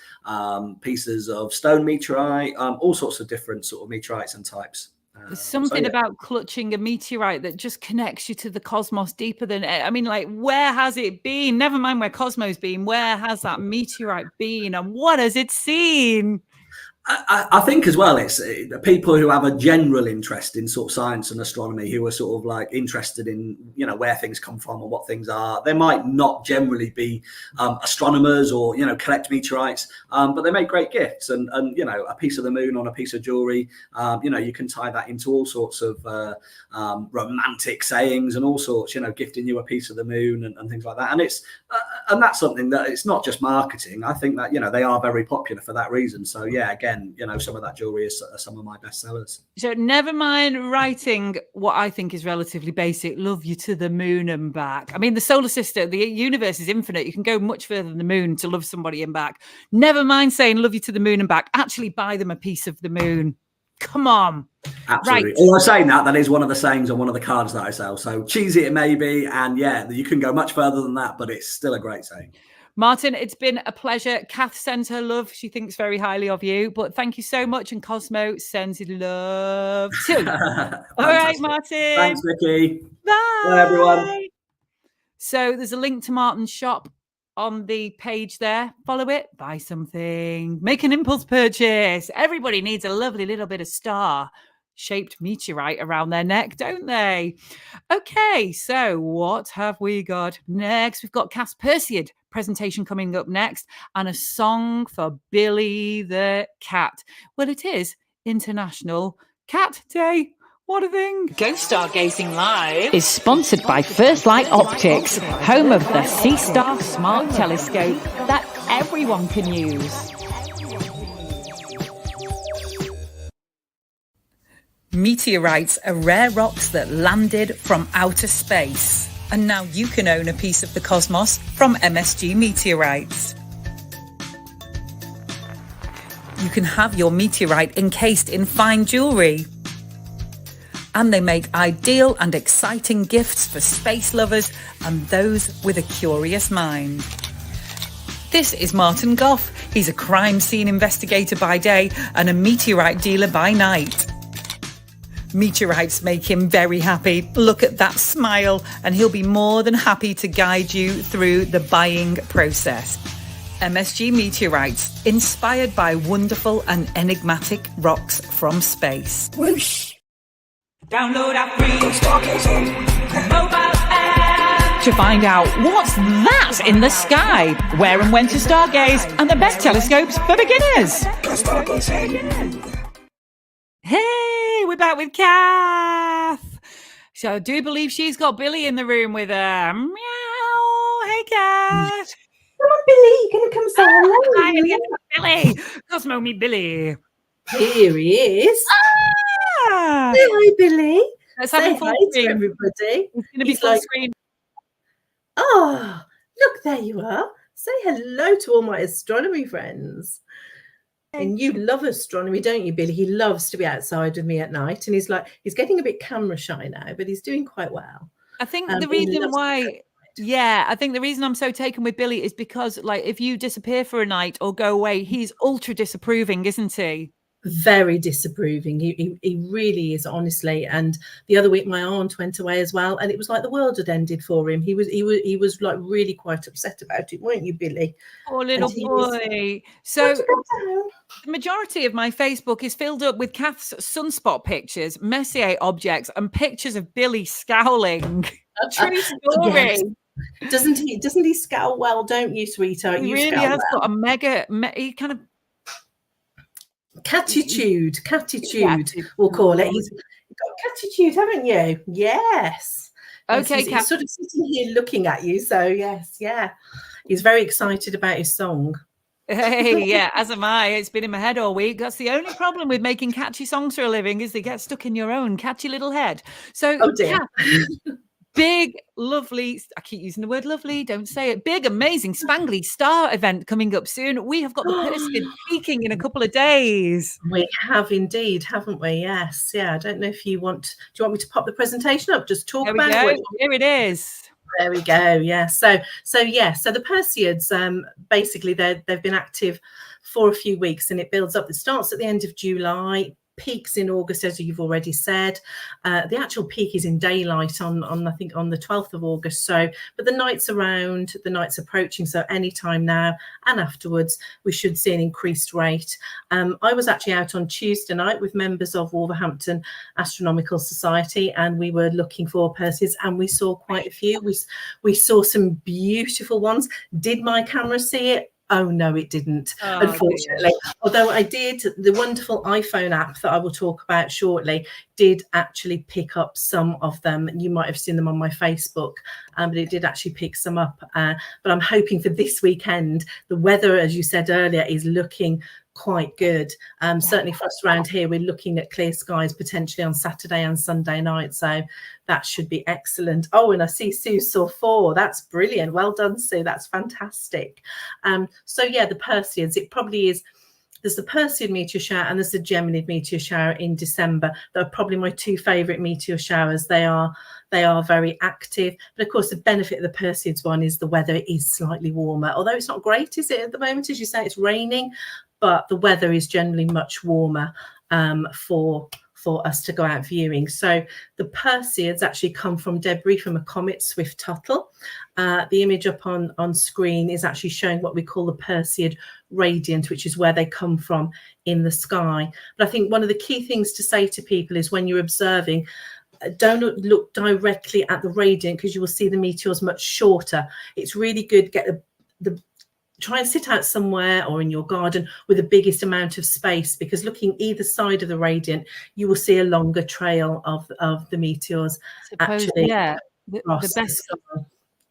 pieces of stone meteorite, all sorts of different sort of meteorites and types. There's something about clutching a meteorite that just connects you to the cosmos deeper than, I mean, like, where has it been? Never mind where Cosmo's been. Where has that meteorite been, and what has it seen? I think as well, it's people who have a general interest in sort of science and astronomy, who are sort of like interested in, where things come from and what things are. They might not generally be astronomers or, collect meteorites, but they make great gifts. And a piece of the moon on a piece of jewelry, you can tie that into all sorts of romantic sayings and all sorts, gifting you a piece of the moon and things like that. And and that's something that it's not just marketing. I think that, they are very popular for that reason. So yeah, again, some of that jewelry is some of my best sellers. So never mind writing what I think is relatively basic, love you to the moon and back. I mean, the solar system, the universe is infinite. You can go much further than the moon to love somebody and back. Never mind saying love you to the moon and back. Actually buy them a piece of the moon. Come on. Absolutely. Right. Although saying that is one of the sayings on one of the cards that I sell. So cheesy it may be, and yeah, you can go much further than that, but it's still a great saying. Martin, it's been a pleasure. Cath sends her love. She thinks very highly of you, but thank you so much. And Cosmo sends his love too. All right, Martin. Thanks, Vicky. Bye. Bye, everyone. So there's a link to Martin's shop on the page there. Follow it, buy something, make an impulse purchase. Everybody needs a lovely little bit of star-shaped meteorite around their neck, don't they? Okay, so what have we got next? We've got Cath's Perseid presentation coming up next, and a song for Billy the cat. Well, it is International Cat Day. What a thing. Go Stargazing Live Is sponsored by First Light Optics, home of the Sea Star Smart Telescope that everyone can use. Meteorites are rare rocks that landed from outer space. And now you can own a piece of the cosmos from MSG Meteorites. You can have your meteorite encased in fine jewellery. And they make ideal and exciting gifts for space lovers and those with a curious mind. This is Martin Goff. He's a crime scene investigator by day and a meteorite dealer by night. Meteorites make him very happy. Look at that smile, and he'll be more than happy to guide you through the buying process. MSG Meteorites, inspired by wonderful and enigmatic rocks from space. Whoosh. Download our free Stargazing mobile app To find out what's that in the sky, where and when to stargaze, and the best telescopes for beginners. Hey, we're back with Cath. So I do believe she's got Billy in the room with her. Meow. Hey, Cath. Come on, Billy, you're going to come say hello. Hi, Billy. Cosmo, me Billy. Here he is. Ah. Say hi, Billy. Let's have Say a full hi to screen. everybody. It's going to be He's full like, screen. Oh, look, there you are. Say hello to all my astronomy friends. And you love astronomy, don't you, Billy? He loves to be outside with me at night. And he's getting a bit camera shy now, but he's doing quite well. I think the reason why, I think the reason I'm so taken with Billy is because, like, if you disappear for a night or go away, he's ultra disapproving, isn't he? Very disapproving. He really is, honestly. And the other week my aunt went away as well, and it was like the world had ended for him. He was like really quite upset about it, weren't you, Billy? Poor little boy. So the majority of my Facebook is filled up with Cath's sunspot pictures, Messier objects, and pictures of Billy scowling. True story. Yes. Doesn't he scowl well, don't you, sweetheart? He really has got a mega he kind of catitude, we'll call it. You've got catitude, haven't you? Yes. Okay, he's sort of sitting here looking at you. So yes, yeah. He's very excited about his song. Hey, yeah, as am I. It's been in my head all week. That's the only problem with making catchy songs for a living, is they get stuck in your own catchy little head. So, oh dear. Big, lovely, I keep using the word lovely, don't say it. Big, amazing, spangly star event coming up soon. We have got the Perseid peaking in a couple of days. We have indeed, haven't we? Yes. Yeah. I don't know if do you want me to pop the presentation up? Just talk about it. Here it is. There we go. Yeah. So the Perseids, basically they've been active for a few weeks, and it builds up. It starts at the end of July, peaks in August, as you've already said. The actual peak is in daylight on I think on the 12th of August. So, but the night's approaching. So anytime now and afterwards, we should see an increased rate. I was actually out on Tuesday night with members of Wolverhampton Astronomical Society, and we were looking for Perseids, and we saw quite a few. We saw some beautiful ones. Did my camera see it? Oh, no, it didn't, unfortunately. Dear. Although I did, the wonderful iPhone app that I will talk about shortly did actually pick up some of them. You might have seen them on my Facebook, but it did actually pick some up. But I'm hoping for this weekend, the weather, as you said earlier, is looking quite good. Certainly for us around here, we're looking at clear skies potentially on Saturday and Sunday night. So that should be excellent. Oh, and I see Sue saw 4. That's brilliant. Well done, Sue. That's fantastic. So yeah, the Perseids, it probably is. There's the Perseid meteor shower and there's the Geminid meteor shower in December. They're probably my 2 favourite meteor showers. They are very active. But of course, the benefit of the Perseids one is the weather is slightly warmer. Although it's not great, is it, at the moment? As you say, it's raining, but the weather is generally much warmer for us to go out viewing. So the Perseids actually come from debris from a comet, Swift-Tuttle. The image up on screen is actually showing what we call the Perseid radiant, which is where they come from in the sky. But I think one of the key things to say to people is when you're observing, don't look directly at the radiant, because you will see the meteors much shorter. It's really good, get try and sit out somewhere or in your garden with the biggest amount of space, because looking either side of the radiant, you will see a longer trail of the meteors. Actually, yeah,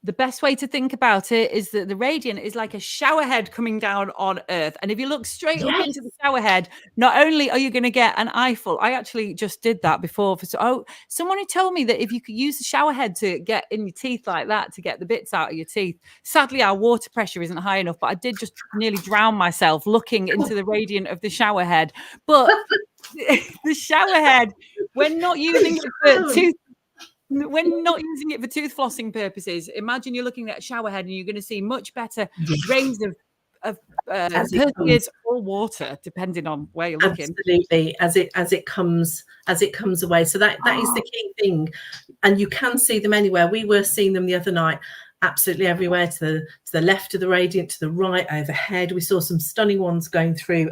the best way to think about it is that the radiant is like a shower head coming down on Earth. And if you look straight up into the shower head, not only are you going to get an eyeful, I actually just did that before. Someone who told me that if you could use the shower head to get in your teeth like that, to get the bits out of your teeth. Sadly, our water pressure isn't high enough, but I did just nearly drown myself looking into the radiant of the shower head. But the shower head, we're not using it for tooth. When not using it for tooth flossing purposes, imagine you're looking at a shower head and you're going to see much better rays of Perseids or water, depending on where you're looking. Absolutely, as it comes away. So that is the key thing, and you can see them anywhere. We were seeing them the other night, absolutely everywhere, to the left of the radiant, to the right, overhead. We saw some stunning ones going through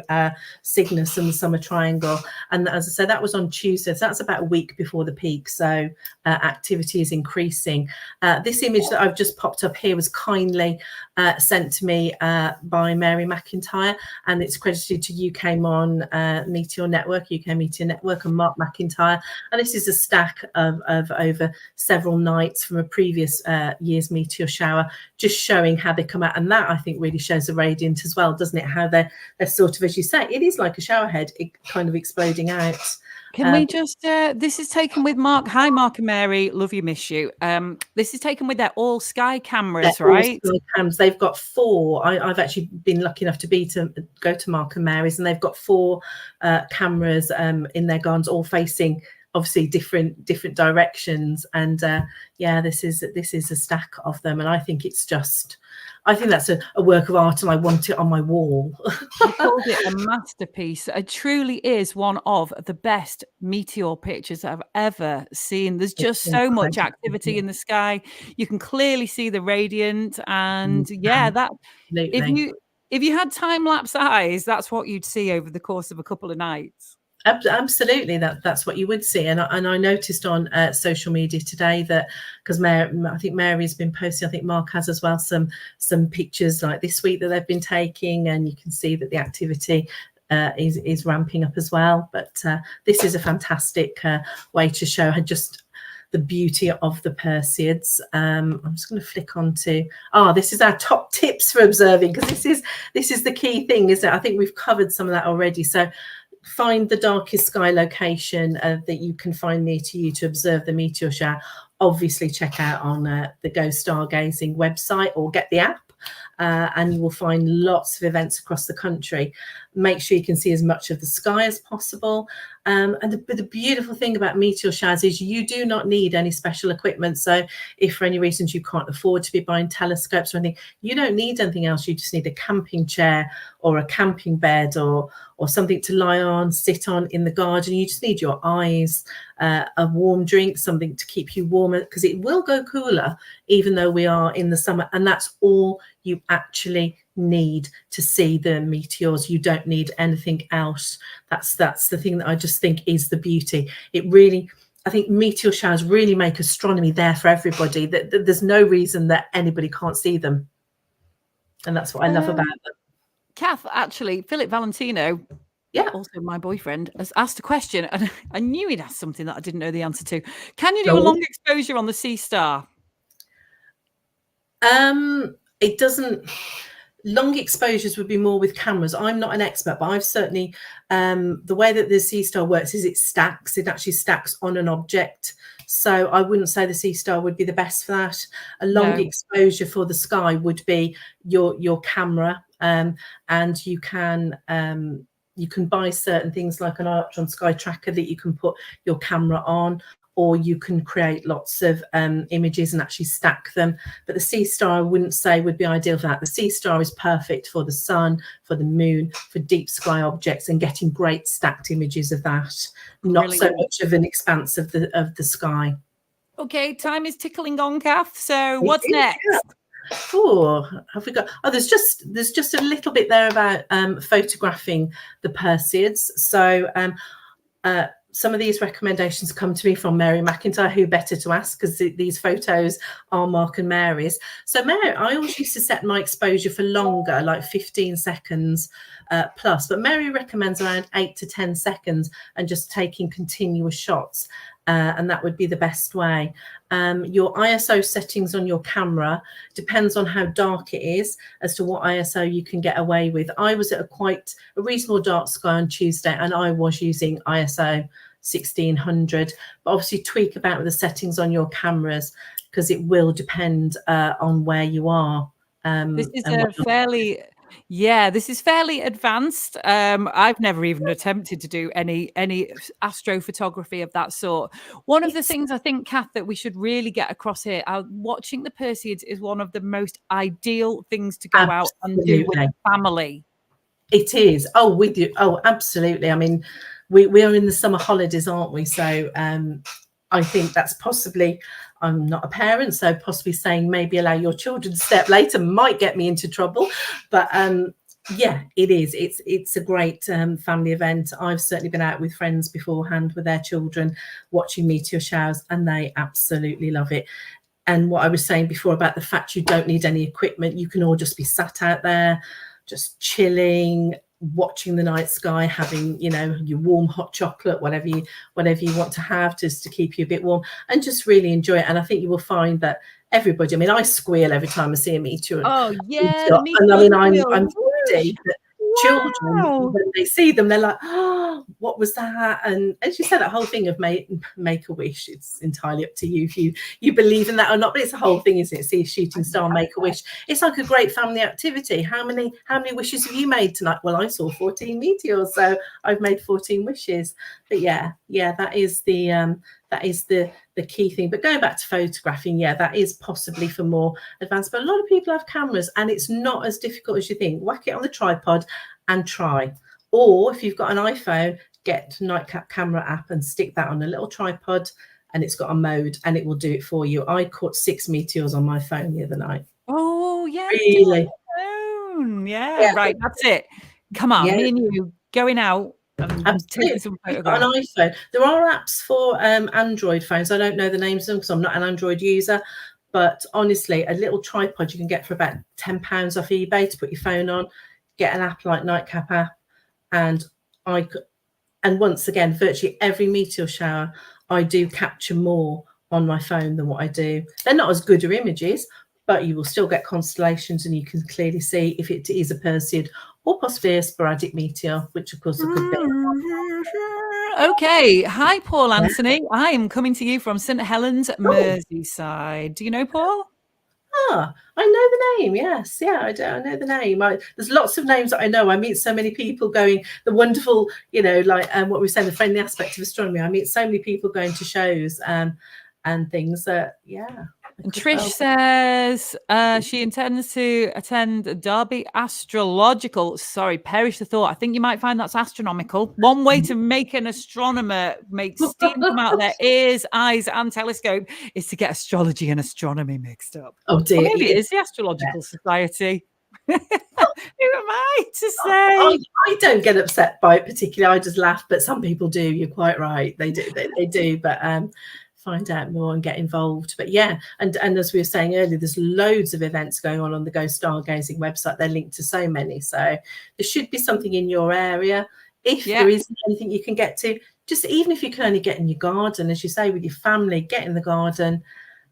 Cygnus and the Summer Triangle. And as I said, that was on Tuesday. So that's about a week before the peak. So activity is increasing. This image that I've just popped up here was kindly sent to me by Mary McIntyre, and it's credited to UK Meteor Network, and Mark McIntyre. And this is a stack of over several nights from a previous year's meteor meteor shower, just showing how they come out. And that, I think, really shows the radiant as well, doesn't it? How they're sort of, as you say, it is like a shower head, kind of exploding out. Can we just, this is taken with Mark. Hi, Mark and Mary. Love you, miss you. This is taken with their all sky cameras, right? All sky cams. They've got 4. I've actually been lucky enough to go to Mark and Mary's, and they've got 4 cameras in their gardens, all facing obviously different directions. And yeah, this is a stack of them, and I think it's just, I think that's a work of art, and I want it on my wall. I called it a masterpiece. It truly is one of the best meteor pictures I've ever seen. There's just so much activity in the sky. You can clearly see the radiant, and yeah, that if you had time-lapse eyes, that's what you'd see over the course of a couple of nights. Absolutely, that's what you would see. And I noticed on social media today that, because I think Mary's been posting, I think Mark has as well, some pictures like this week that they've been taking, and you can see that the activity is ramping up as well. But this is a fantastic way to show just the beauty of the Perseids. I'm just going to flick on to, this is our top tips for observing, because this is the key thing, isn't it? I think we've covered some of that already. So find the darkest sky location that you can find near to you to observe the meteor shower. Obviously, check out on the Go Stargazing website, or get the app, and you will find lots of events across the country. Make sure you can see as much of the sky as possible. And the beautiful thing about meteor showers is you do not need any special equipment. So if for any reasons you can't afford to be buying telescopes or anything, you don't need anything else. You just need a camping chair or a camping bed or something to lie on, sit on in the garden. You just need your eyes, a warm drink, something to keep you warmer, because it will go cooler even though we are in the summer. And that's all you actually need to see the meteors. You don't need anything else. That's the thing that I just think is the beauty. I think meteor showers really make astronomy there for everybody. That there's no reason that anybody can't see them, and that's what I love about them. Cath, actually, Philip Valentino, also my boyfriend, has asked a question, and I knew he'd asked something that I didn't know the answer to. Can you do a long exposure on the sea star? It doesn't. Long exposures would be more with cameras. I'm not an expert, but I've certainly, the way that the sea star works is it actually stacks on an object. So I wouldn't say the sea star would be the best for that. A long exposure for the sky would be your camera, and you can buy certain things like an Artron Sky Tracker that you can put your camera on, or you can create lots of images and actually stack them. But the sea star, I wouldn't say would be ideal for that. The sea star is perfect for the sun, for the moon, for deep sky objects, and getting great stacked images of that. Not so much of an expanse of the sky. Okay, time is tickling on, Cath. So what's next? Have we got? There's just a little bit there about photographing the Perseids. So some of these recommendations come to me from Mary McIntyre. Who better to ask, because these photos are Mark and Mary's. So Mary, I always used to set my exposure for longer, like 15 seconds plus, but Mary recommends around 8 to 10 seconds and just taking continuous shots. And that would be the best way. Your ISO settings on your camera depends on how dark it is as to what ISO you can get away with. I was at a reasonable dark sky on Tuesday, and I was using ISO 1600, but obviously tweak about with the settings on your cameras, because it will depend on where you are. This is fairly advanced. I've never even attempted to do any astrophotography of that sort. One of the things I think, Cath, that we should really get across here, watching the Perseids is one of the most ideal things to go out and do with family. It is. Oh, with you. Oh, absolutely. I mean, we are in the summer holidays, aren't we? So I think that's possibly, I'm not a parent, so possibly saying maybe allow your children to step later might get me into trouble. But yeah, it is. It's a great family event. I've certainly been out with friends beforehand with their children watching meteor showers, and they absolutely love it. And what I was saying before about the fact you don't need any equipment, you can all just be sat out there, just chilling, watching the night sky, having, you know, your warm hot chocolate, whatever you want to have, just to keep you a bit warm, and just really enjoy it. And I think you will find that everybody. I mean, I squeal every time I see a meteor. Oh yeah, And I mean, I'm squeal. 50. Children, Wow. when they see them, they're like, "Oh, what was that?" And as you said, that whole thing of make a wish, it's entirely up to you if you believe in that or not. But it's a whole thing, isn't it? See a shooting star, make a wish. It's like a great family activity. How many wishes have you made tonight? Well, I saw 14 meteors, so I've made 14 wishes. But yeah, that is the key thing. But going back to photographing, that is possibly for more advanced. But a lot of people have cameras, and it's not as difficult as you think. Whack it on the tripod and try. Or if you've got an iPhone, get Nightcap camera app and stick that on a little tripod, and it's got a mode, and it will do it for you. I caught 6 meteors on my phone the other night. Oh yeah, Really? Yeah, right. That's it. Come on, me and you going out. Absolutely. Some on iPhone. There are apps for Android phones. I don't know the names of them because I'm not an Android user. But honestly, a little tripod you can get for about £10 off eBay to put your phone on. Get an app like Nightcap app, and once again, virtually every meteor shower, I do capture more on my phone than what I do. They're not as good as images, but you will still get constellations, and you can clearly see if it is a Perseid or possibly a sporadic meteor, which of course it could be. Okay. Hi, Paul Anthony. I am coming to you from St Helens, Merseyside. Do you know Paul? I know the name. Yes, I know the name. There's lots of names that I know. I meet so many people going the wonderful, like what we say, the friendly aspect of astronomy. I meet so many people going to shows and things that And Trish says she intends to attend Derby Astrological. Sorry, perish the thought. I think you might find that's astronomical. One way to make an astronomer make steam come out of their ears, eyes, and telescope is to get astrology and astronomy mixed up. Oh dear! Or maybe it is the Astrological Society. Who am I to say? I don't get upset by it particularly. I just laugh. But some people do. You're quite right. They do. They do. But find out more and get involved. But and as we were saying earlier, there's loads of events going on the Go Stargazing website. They're linked to so many, so there should be something in your area. If there isn't anything you can get to, just even if you can only get in your garden, as you say, with your family, get in the garden,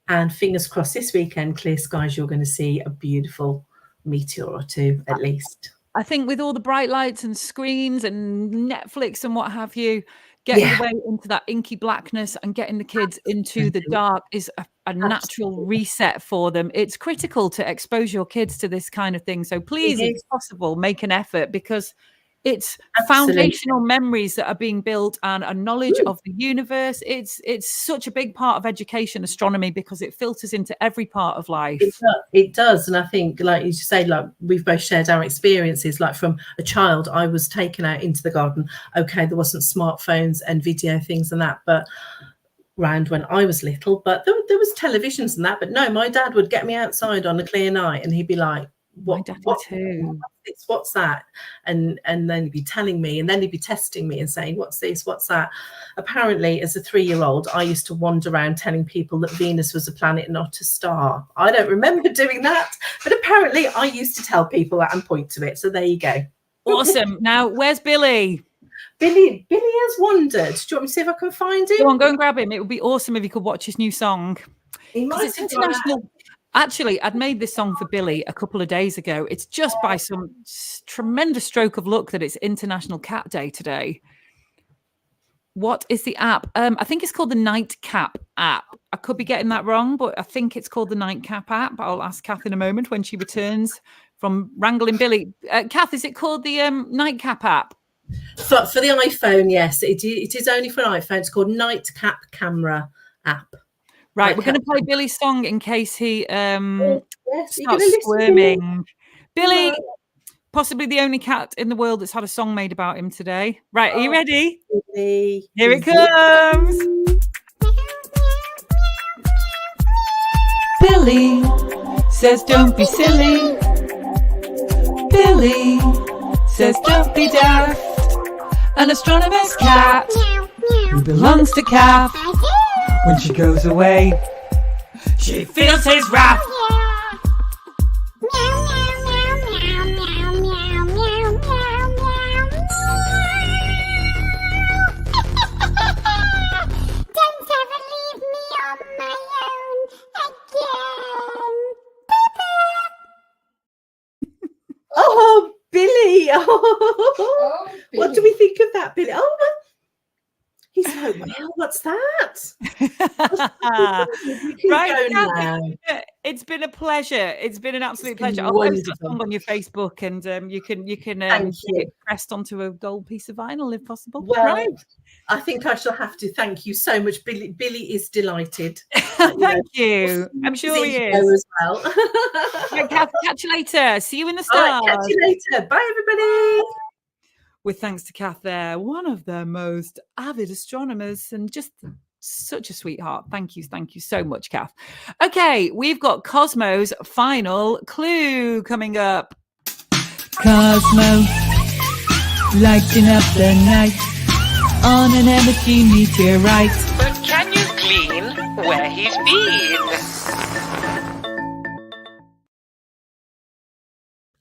and fingers crossed this weekend, clear skies, you're going to see a beautiful meteor or two at least. I think with all the bright lights and screens and Netflix and what have you, getting away into that inky blackness and getting the kids into the dark is a natural reset for them. It's critical to expose your kids to this kind of thing. So please, if possible, make an effort, because it's foundational memories that are being built and a knowledge of the universe. It's such a big part of education, astronomy, because it filters into every part of life. It does. And I think, like you say, like we've both shared our experiences. Like from a child, I was taken out into the garden. Okay, there wasn't smartphones and video things and that, but around when I was little, but there was televisions and that. But no, my dad would get me outside on a clear night and he'd be like, What's that? And then he'd be telling me, and then he'd be testing me and saying, what's this, what's that? Apparently, as a 3-year-old, I used to wander around telling people that Venus was a planet, not a star. I don't remember doing that, but apparently I used to tell people that and point to it. So there you go. Awesome. Now, where's Billy? Billy has wandered. Do you want me to see if I can find him? Go on, go and grab him. It would be awesome if you could watch his new song. It's international. Actually, I'd made this song for Billy a couple of days ago. It's just by some tremendous stroke of luck that it's International Cat Day today. What is the app? I think it's called the Nightcap app. I could be getting that wrong, but I think it's called the Nightcap app. I'll ask Cath in a moment when she returns from wrangling Billy. Cath, is it called the Nightcap app? For the iPhone, yes. It is only for an iPhone. It's called Nightcap Camera app. Right, we're going to play Billy's song in case he starts squirming. Billy, possibly the only cat in the world that's had a song made about him today. Right, are you ready? Billy. Here it comes. Billy says don't be silly. Billy says don't be daft. An astronomer's cat who belongs to Cath. When she goes away, she feels his wrath. Don't ever leave me on my own again. Billy. Oh, what do we think of that, Billy? Oh, well, he's like, well, what's that? You can Right, go Cath, now. it's been a pleasure. It's been an absolute been pleasure. I'll post that wonderful. song on your Facebook, and you can Thank get you. it pressed onto a gold piece of vinyl if possible. Well, Right. I think I shall have to thank you so much. Billy is delighted. Thank you. I'm sure he is. As well. Right, Cath, catch you later. See you in the All stars. right, catch you later. Bye, everybody. With thanks to Cath there, one of the most avid astronomers and just such a sweetheart. Thank you so much, Cath. Okay, we've got Cosmo's final clue coming up. Cosmo, lighting up the night on an MSG meteorite. But can you glean where he's been?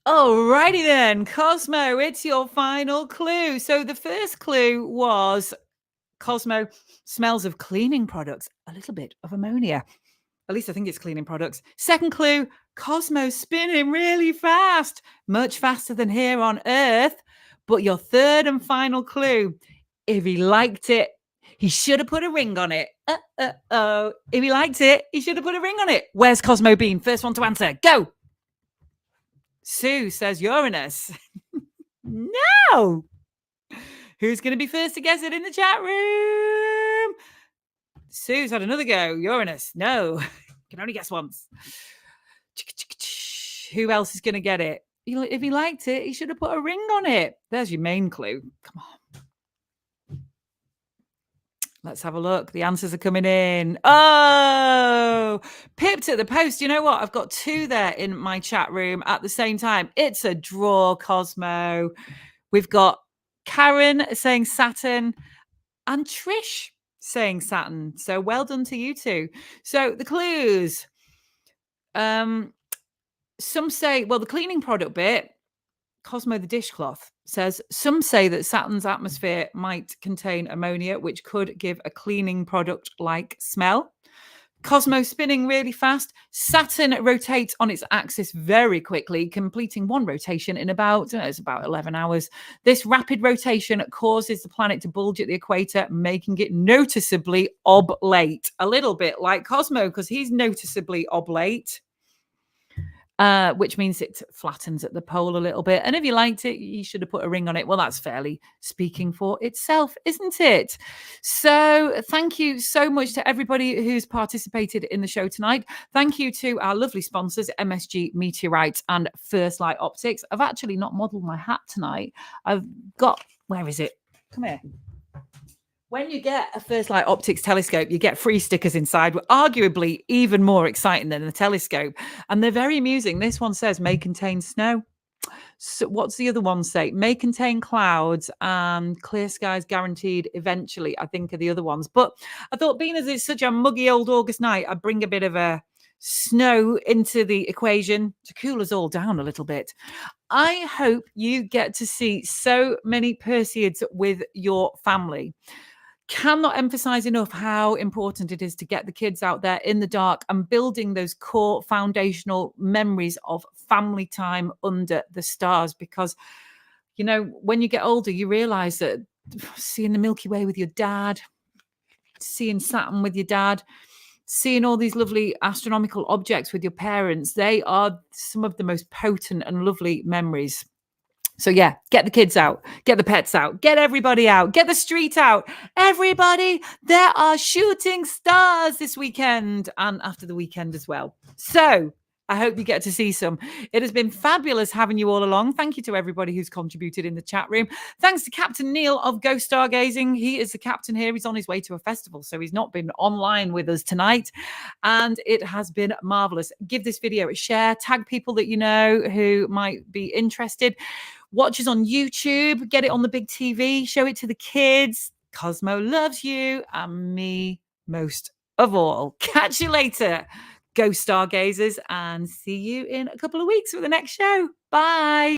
Alrighty then, Cosmo, it's your final clue. So the first clue was Cosmo smells of cleaning products, a little bit of ammonia. At least I think it's cleaning products. Second clue, Cosmo's spinning really fast, much faster than here on Earth. But your third and final clue, if he liked it, he should have put a ring on it. If he liked it, he should have put a ring on it. Where's Cosmo been? First one to answer. Go. Sue says Uranus. No. Who's going to be first to guess it in the chat room? Sue's had another go. Uranus. No. Can only guess once. Who else is going to get it? If he liked it, he should have put a ring on it. There's your main clue. Come on. Let's have a look. The answers are coming in. Oh, pipped at the post. You know what? I've got two there in my chat room at the same time. It's a draw, Cosmo. We've got Karen saying Saturn and Trish saying Saturn. So well done to you two. So the clues. Some say, well, the cleaning product bit, Cosmo the dishcloth says, some say that Saturn's atmosphere might contain ammonia, which could give a cleaning product like smell. Cosmo spinning really fast. Saturn rotates on its axis very quickly, completing one rotation in about 11 hours. This rapid rotation causes the planet to bulge at the equator, making it noticeably oblate. A little bit like Cosmo, because he's noticeably oblate. Which means it flattens at the pole a little bit. And if you liked it, you should have put a ring on it. Well, that's fairly speaking for itself, isn't it? So thank you so much to everybody who's participated in the show tonight. Thank you to our lovely sponsors, MSG Meteorite and First Light Optics. I've actually not modelled my hat tonight. I've got, where is it? Come here. When you get a First Light Optics telescope, you get free stickers inside, arguably even more exciting than the telescope. And they're very amusing. This one says, may contain snow. So what's the other one say? May contain clouds and clear skies guaranteed eventually, I think are the other ones. But I thought, being as it's such a muggy old August night, I'd bring a bit of a snow into the equation to cool us all down a little bit. I hope you get to see so many Perseids with your family. Cannot emphasize enough how important it is to get the kids out there in the dark and building those core foundational memories of family time under the stars. Because, you know, when you get older, you realize that seeing the Milky Way with your dad, seeing Saturn with your dad, seeing all these lovely astronomical objects with your parents, they are some of the most potent and lovely memories. So yeah, get the kids out, get the pets out, get everybody out, get the street out. Everybody, there are shooting stars this weekend and after the weekend as well. So I hope you get to see some. It has been fabulous having you all along. Thank you to everybody who's contributed in the chat room. Thanks to Captain Neil of Go Stargazing. He is the captain here. He's on his way to a festival, so he's not been online with us tonight. And it has been marvelous. Give this video a share. Tag people that you know who might be interested. Watch us on YouTube. Get it on the big TV. Show it to the kids. Cosmo loves you and me most of all. Catch you later. Go Stargazers, and see you in a couple of weeks for the next show. Bye.